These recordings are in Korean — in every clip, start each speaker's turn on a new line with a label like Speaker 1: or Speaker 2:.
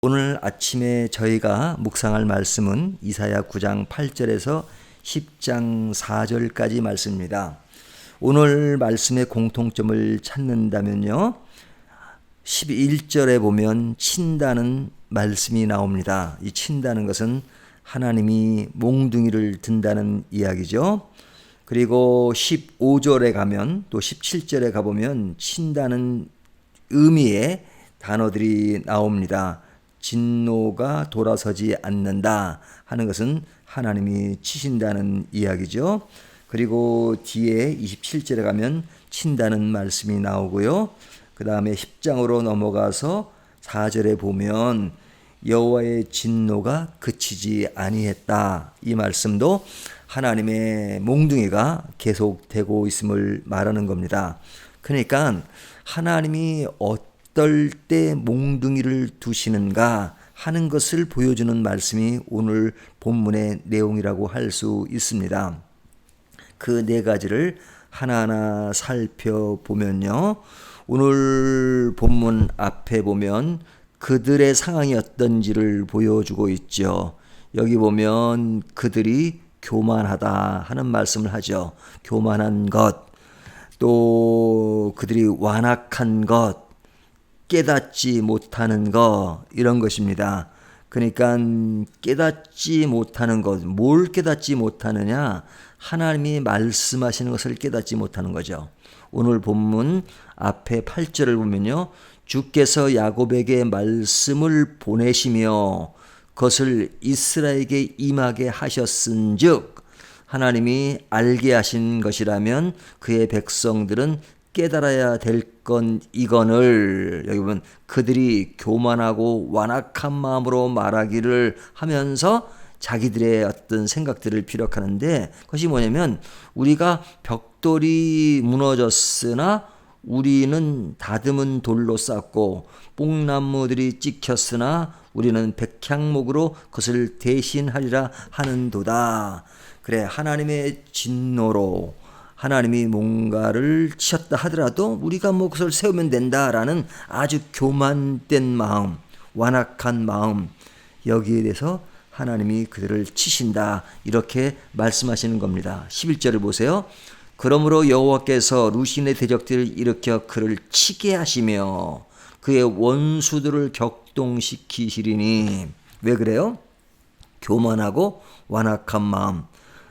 Speaker 1: 오늘 아침에 저희가 묵상할 말씀은 이사야 9장 8절에서 10장 4절까지 말씀입니다. 오늘 말씀의 공통점을 찾는다면요, 11절에 보면 친다는 말씀이 나옵니다. 이 친다는 것은 하나님이 몽둥이를 든다는 이야기죠. 그리고 15절에 가면, 또 17절에 가보면 친다는 의미의 단어들이 나옵니다. 진노가 돌아서지 않는다 하는 것은 하나님이 치신다는 이야기죠. 그리고 뒤에 27절에 가면 친다는 말씀이 나오고요. 그 다음에 10장으로 넘어가서 4절에 보면 여호와의 진노가 그치지 아니했다, 이 말씀도 하나님의 몽둥이가 계속되고 있음을 말하는 겁니다. 그러니까 하나님이 어떨 때 몽둥이를 두시는가 하는 것을 보여주는 말씀이 오늘 본문의 내용이라고 할 수 있습니다. 그 네 가지를 하나하나 살펴보면요, 오늘 본문 앞에 보면 그들의 상황이 어떤지를 보여주고 있죠. 여기 보면 그들이 교만하다 하는 말씀을 하죠. 교만한 것, 또 그들이 완악한 것, 깨닫지 못하는 것, 이런 것입니다. 그러니까 깨닫지 못하는 것, 뭘 깨닫지 못하느냐? 하나님이 말씀하시는 것을 깨닫지 못하는 거죠. 오늘 본문 앞에 8절을 보면요, 주께서 야곱에게 말씀을 보내시며 그것을 이스라엘에게 임하게 하셨은즉, 하나님이 알게 하신 것이라면 그의 백성들은 깨달아야 될 건 이거늘, 여기 보면 그들이 교만하고 완악한 마음으로 말하기를 하면서 자기들의 어떤 생각들을 피력하는데, 그것이 뭐냐면 우리가 벽돌이 무너졌으나 우리는 다듬은 돌로 쌓고 뽕나무들이 찍혔으나 우리는 백향목으로 그것을 대신하리라 하는도다. 그래, 하나님의 진노로 하나님이 뭔가를 치셨다 하더라도 우리가 뭐 그것을 세우면 된다라는 아주 교만된 마음, 완악한 마음, 여기에 대해서 하나님이 그들을 치신다, 이렇게 말씀하시는 겁니다. 11절을 보세요. 그러므로 여호와께서 루신의 대적들을 일으켜 그를 치게 하시며 그의 원수들을 격동시키시리니. 왜 그래요? 교만하고 완악한 마음,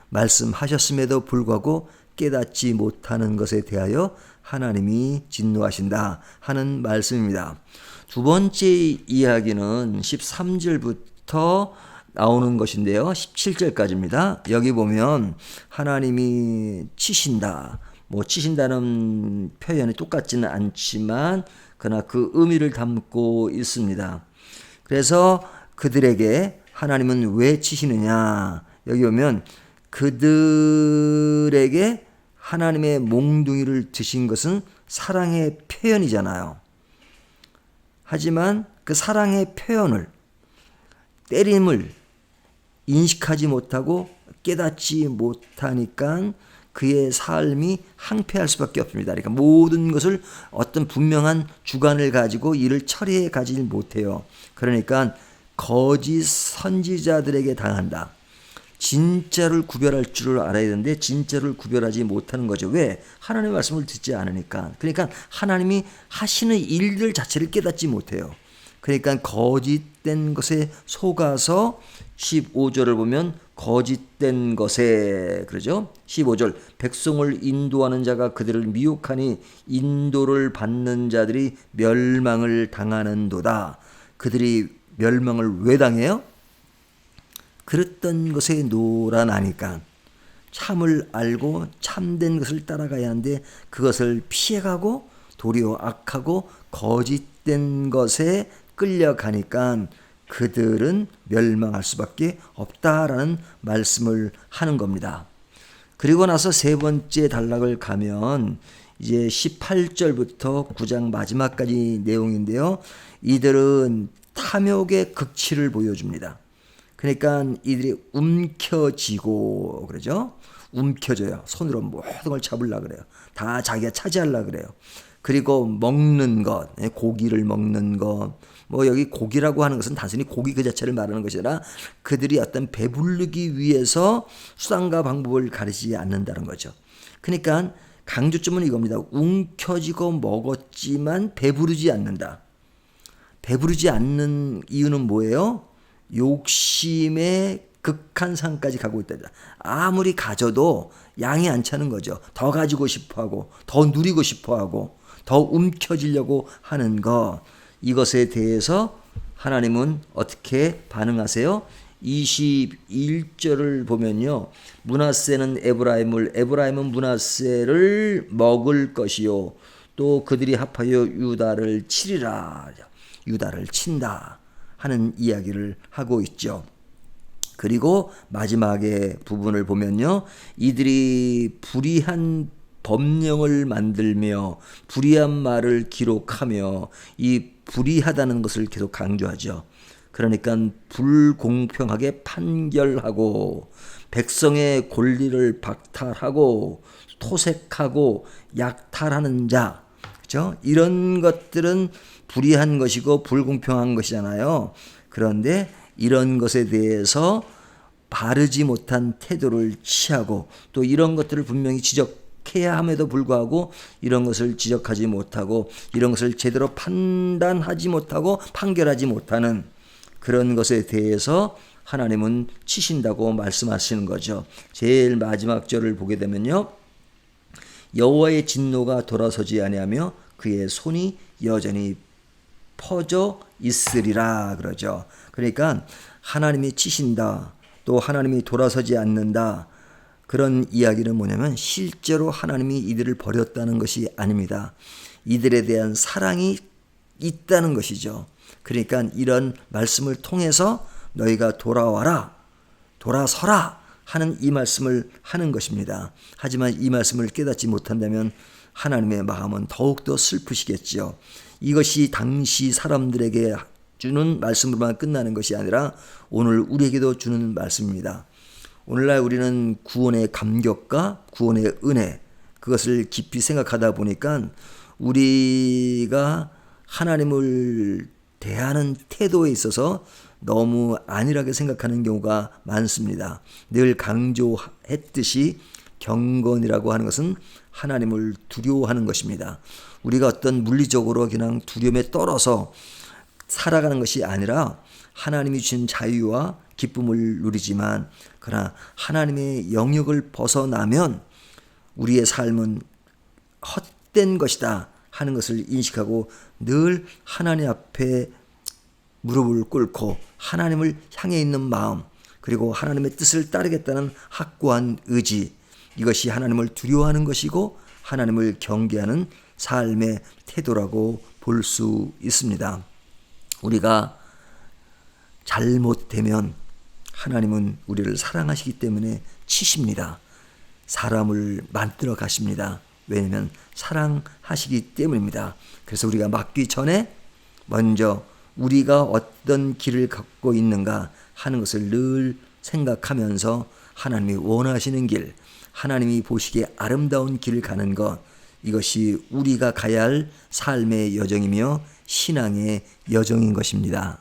Speaker 1: 말씀하셨음에도 불구하고 깨닫지 못하는 것에 대하여 하나님이 진노하신다 하는 말씀입니다. 두 번째 이야기는 13절부터 나오는 것인데요, 17절까지입니다. 여기 보면 하나님이 치신다, 뭐 치신다는 표현이 똑같지는 않지만 그러나 그 의미를 담고 있습니다. 그래서 그들에게 하나님은 왜 치시느냐, 여기 보면 그들에게 하나님의 몽둥이를 드신 것은 사랑의 표현이잖아요. 하지만 그 사랑의 표현을, 때림을 인식하지 못하고 깨닫지 못하니까 그의 삶이 항폐할 수밖에 없습니다. 그러니까 모든 것을 어떤 분명한 주관을 가지고 일을 처리해 가지 못해요. 그러니까 거짓 선지자들에게 당한다. 진짜를 구별할 줄을 알아야 되는데 진짜를 구별하지 못하는 거죠. 왜? 하나님의 말씀을 듣지 않으니까. 그러니까 하나님이 하시는 일들 자체를 깨닫지 못해요. 그러니까 거짓된 것에 속아서 15절을 보면 거짓된 것에, 그러죠? 15절, 백성을 인도하는 자가 그들을 미혹하니 인도를 받는 자들이 멸망을 당하는도다. 그들이 멸망을 왜 당해요? 그랬던 것에 놀아나니까. 참을 알고 참된 것을 따라가야 하는데 그것을 피해가고 도리어 악하고 거짓된 것에 끌려가니까 그들은 멸망할 수밖에 없다라는 말씀을 하는 겁니다. 그리고 나서 세 번째 단락을 가면 이제 18절부터 9장 마지막까지 내용인데요, 이들은 탐욕의 극치를 보여줍니다. 그러니까 이들이 움켜쥐고, 그러죠? 움켜져요. 손으로 모든 걸 잡으려고 그래요. 다 자기가 차지하려고 그래요. 그리고 먹는 것, 고기를 먹는 것, 뭐 여기 고기라고 하는 것은 단순히 고기 그 자체를 말하는 것이 아니라 그들이 어떤 배부르기 위해서 수단과 방법을 가리지 않는다는 거죠. 그러니까 강조점은 이겁니다. 움켜쥐고 먹었지만 배부르지 않는다. 배부르지 않는 이유는 뭐예요? 욕심의 극한상까지 가고 있다. 아무리 가져도 양이 안 차는 거죠. 더 가지고 싶어하고 더 누리고 싶어하고 더 움켜쥐려고 하는 것. 이것에 대해서 하나님은 어떻게 반응하세요? 21절을 보면요. 므낫세는 에브라임은 므낫세를 먹을 것이요. 또 그들이 합하여 유다를 치리라. 유다를 친다 하는 이야기를 하고 있죠. 그리고 마지막에 부분을 보면요. 이들이 불의한 법령을 만들며 불의한 말을 기록하며 이 불의하다는 것을 계속 강조하죠. 그러니까 불공평하게 판결하고 백성의 권리를 박탈하고 토색하고 약탈하는 자, 그렇죠? 이런 것들은 불의한 것이고 불공평한 것이잖아요. 그런데 이런 것에 대해서 바르지 못한 태도를 취하고 또 이런 것들을 분명히 지적해야 함에도 불구하고 이런 것을 지적하지 못하고 이런 것을 제대로 판단하지 못하고 판결하지 못하는 그런 것에 대해서 하나님은 치신다고 말씀하시는 거죠. 제일 마지막 절을 보게 되면요. 여호와의 진노가 돌아서지 아니하며 그의 손이 여전히 퍼져 있으리라 그러죠. 그러니까 하나님이 치신다, 또 하나님이 돌아서지 않는다. 그런 이야기는 뭐냐면 실제로 하나님이 이들을 버렸다는 것이 아닙니다. 이들에 대한 사랑이 있다는 것이죠. 그러니까 이런 말씀을 통해서 너희가 돌아와라, 돌아서라 하는 이 말씀을 하는 것입니다. 하지만 이 말씀을 깨닫지 못한다면 하나님의 마음은 더욱더 슬프시겠지요. 이것이 당시 사람들에게 주는 말씀으로만 끝나는 것이 아니라 오늘 우리에게도 주는 말씀입니다. 오늘날 우리는 구원의 감격과 구원의 은혜, 그것을 깊이 생각하다 보니까 우리가 하나님을 대하는 태도에 있어서 너무 안일하게 생각하는 경우가 많습니다. 늘 강조했듯이 경건이라고 하는 것은 하나님을 두려워하는 것입니다. 우리가 어떤 물리적으로 그냥 두려움에 떨어서 살아가는 것이 아니라 하나님이 주신 자유와 기쁨을 누리지만 그러나 하나님의 영역을 벗어나면 우리의 삶은 헛된 것이다 하는 것을 인식하고 늘 하나님 앞에 무릎을 꿇고 하나님을 향해 있는 마음, 그리고 하나님의 뜻을 따르겠다는 확고한 의지, 이것이 하나님을 두려워하는 것이고 하나님을 경계하는 삶의 태도라고 볼 수 있습니다. 우리가 잘못되면 하나님은 우리를 사랑하시기 때문에 치십니다. 사람을 만들어 가십니다. 왜냐하면 사랑하시기 때문입니다. 그래서 우리가 맞기 전에 먼저 우리가 어떤 길을 갖고 있는가 하는 것을 늘 생각하면서 하나님이 원하시는 길, 하나님이 보시기에 아름다운 길을 가는 것, 이것이 우리가 가야 할 삶의 여정이며 신앙의 여정인 것입니다.